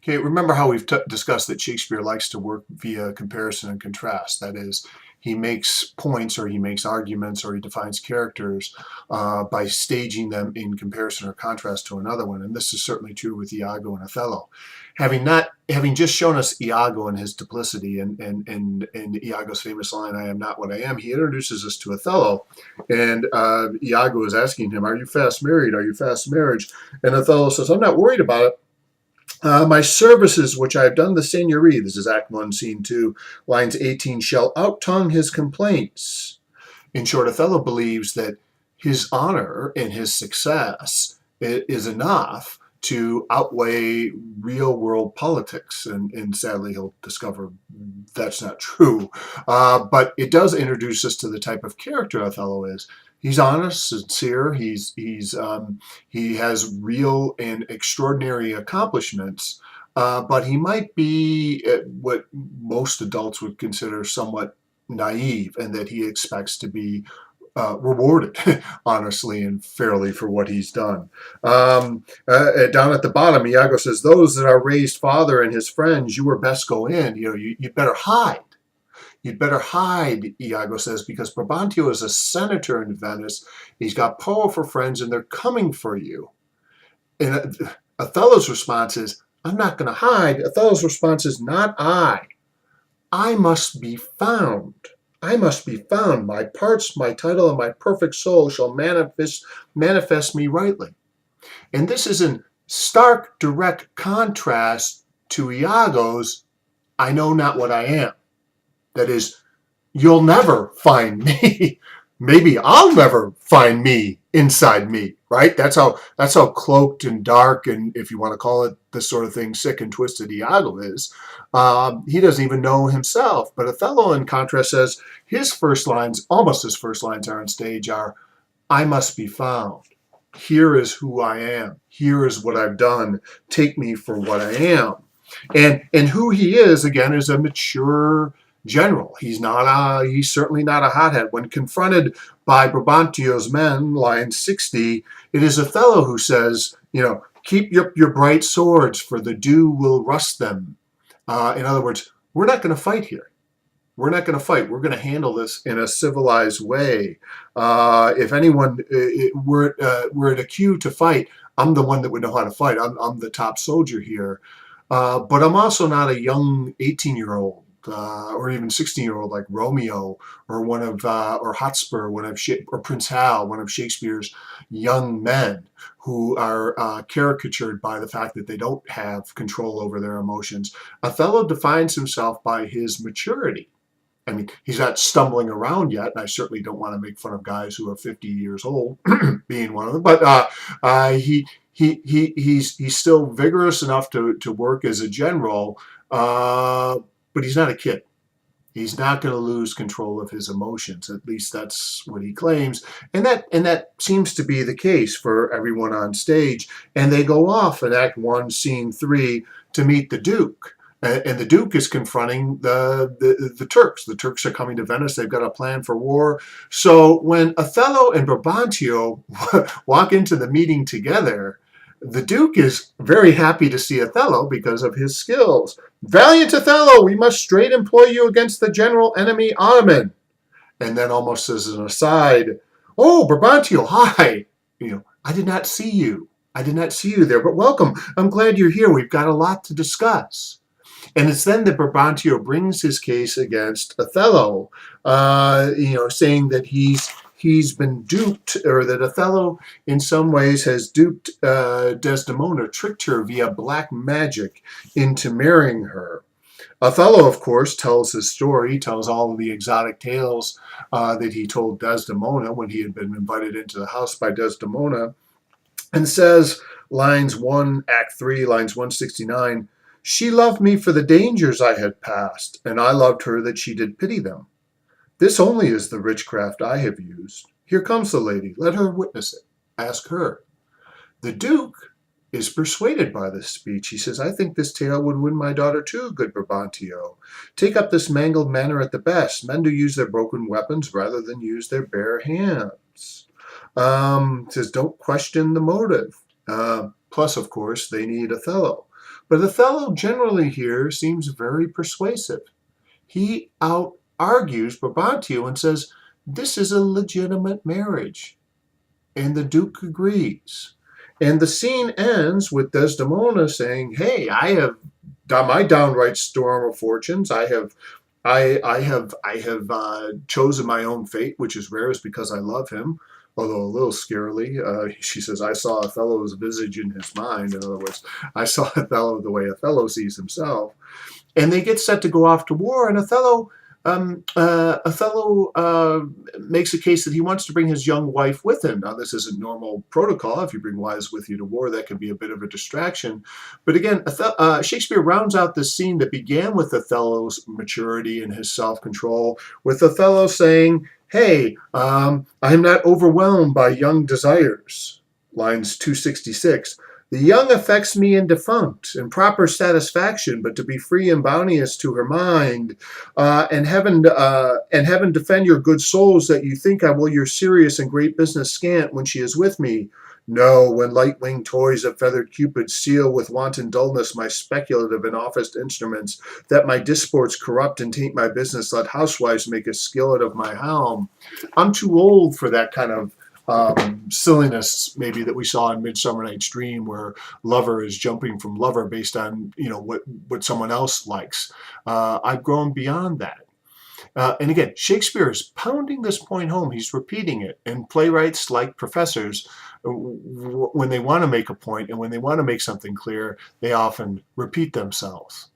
Okay, remember how we've discussed that Shakespeare likes to work via comparison and contrast. That is, he makes points or he makes arguments or he defines characters by staging them in comparison or contrast to another one. And this is certainly true with Iago and Othello. Having just shown us Iago and his duplicity and Iago's famous line, "I am not what I am," he introduces us to Othello. And Iago is asking him, "Are you fast married? Are you fast marriage?" And Othello says, "I'm not worried about it. My services, which I have done the Seigneury," this is Act 1, Scene 2, lines 18, "shall out-tongue his complaints." In short, Othello believes that his honor and his success is enough to outweigh real-world politics. And sadly, he'll discover that's not true. But it does introduce us to the type of character Othello is. He's honest, sincere. He has real and extraordinary accomplishments, but he might be what most adults would consider somewhat naive, and that he expects to be rewarded honestly and fairly for what he's done. Down at the bottom, Iago says, "Those that are raised father and his friends, you were best go in. You'd better hide. You'd better hide," Iago says, "because Brabantio is a senator in Venice. He's got powerful friends and they're coming for you." And Othello's response is, "I'm not going to hide." Othello's response is, "Not I. I must be found. I must be found. My parts, my title, and my perfect soul shall manifest me rightly." And this is in stark, direct contrast to Iago's, "I know not what I am." That is, you'll never find me. Maybe I'll never find me inside me, right? That's how cloaked and dark, and if you want to call it this sort of thing, sick and twisted Iago is. He doesn't even know himself. But Othello, in contrast, says his first lines, almost his first lines are on stage, are, "I must be found. Here is who I am. Here is what I've done. Take me for what I am." And who he is, again, is a mature general. He's certainly not a hothead. When confronted by Brabantio's men, line 60, it is Othello who says, "Keep your bright swords, for the dew will rust them." In other words, we're not going to fight here. We're not going to fight. We're going to handle this in a civilized way. If anyone were at a queue to fight, I'm the one that would know how to fight. I'm the top soldier here. But I'm also not a young 18-year-old or even 16-year-old like Romeo or or Hotspur, or Prince Hal, one of Shakespeare's young men who are caricatured by the fact that they don't have control over their emotions. Othello defines himself by his maturity. I mean, he's not stumbling around yet, and I certainly don't want to make fun of guys who are 50 years old, being one of them. But he's still vigorous enough to work as a general, but he's not a kid. He's not going to lose control of his emotions. At least that's what he claims, and that seems to be the case for everyone on stage. And they go off in Act 1, Scene 3 to meet the Duke. And the Duke is confronting the Turks. The Turks are coming to Venice. They've got a plan for war. So when Othello and Brabantio walk into the meeting together, the Duke is very happy to see Othello because of his skills. "Valiant Othello, we must straight employ you against the general enemy Ottoman." And then, almost as an aside, "Oh, Brabantio, hi. I did not see you. I did not see you there, but welcome. I'm glad you're here. We've got a lot to discuss." And it's then that Brabantio brings his case against Othello, saying that he's been duped, or that Othello in some ways has duped Desdemona, tricked her via black magic into marrying her. Othello, of course, tells his story, tells all of the exotic tales that he told Desdemona when he had been invited into the house by Desdemona, and says, Act 3, lines 169, "She loved me for the dangers I had passed, and I loved her that she did pity them. This only is the witchcraft I have used. Here comes the lady. Let her witness it. Ask her." The Duke is persuaded by this speech. He says, "I think this tale would win my daughter too, good Brabantio. Take up this mangled manner at the best. Men do use their broken weapons rather than use their bare hands." Says, "Don't question the motive." Plus, of course, they need Othello. But Othello generally here seems very persuasive. He out argues Brabantio and says, this is a legitimate marriage. And the Duke agrees. And the scene ends with Desdemona saying, hey, I have done my downright storm of fortunes. I have chosen my own fate, which is rarest because I love him. Although a little scarily, she says, I saw Othello's visage in his mind. In other words, I saw Othello the way Othello sees himself. And they get set to go off to war, and Othello makes a case that he wants to bring his young wife with him. Now, this isn't normal protocol. If you bring wives with you to war, that can be a bit of a distraction. But again, Shakespeare rounds out this scene that began with Othello's maturity and his self-control, with Othello saying, hey, I am not overwhelmed by young desires. Lines 266. The young affects me in defunct, in proper satisfaction, but to be free and bounteous to her mind, and heaven defend your good souls that you think I will your serious and great business scant when she is with me. No, when light-winged toys of feathered Cupid seal with wanton dullness my speculative and officed instruments, that my disports corrupt and taint my business, let housewives make a skillet of my helm. I'm too old for that kind of silliness maybe that we saw in Midsummer Night's Dream, where lover is jumping from lover based on what someone else likes. I've grown beyond that. And again, Shakespeare is pounding this point home. He's repeating it. And playwrights, like professors, when they want to make a point and when they want to make something clear, they often repeat themselves.